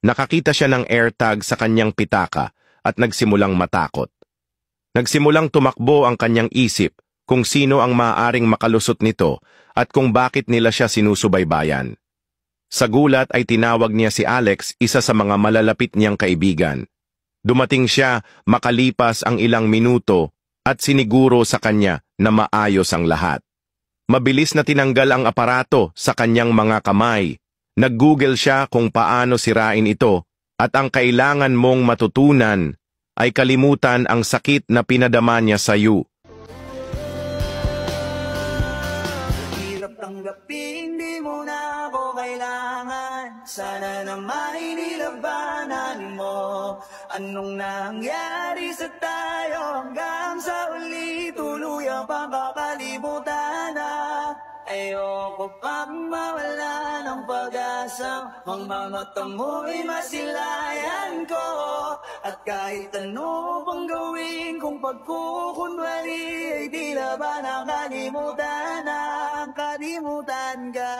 Nakakita siya ng AirTag sa kanyang pitaka at nagsimulang matakot. Nagsimulang tumakbo ang kanyang isip kung sino ang maaaring makalusot nito at kung bakit nila siya sinusubaybayan. Sa gulat ay tinawag niya si Alex, isa sa mga malalapit niyang kaibigan. Dumating siya makalipas ang ilang minuto at siniguro sa kanya na maayos ang lahat. Mabilis na tinanggal ang aparato sa kanyang mga kamay. Nag-Google siya kung paano sirain ito at ang kailangan mong matutunan ay kalimutan ang sakit na pinadama niya sa iyo. Hirap tanggapin, di mo na ako kailangan. Sana naman inilabanan mo. Anong nangyari sa tayo hanggang sa uli tuluyang pagkakalimutan na. Ayoko pang mawala ng pag-asa. Ang mga mata mo'y masilayan ko. At kahit ano pang gawin kung pagkukunwari ay di na ba nakalimutan na kalimutan ka.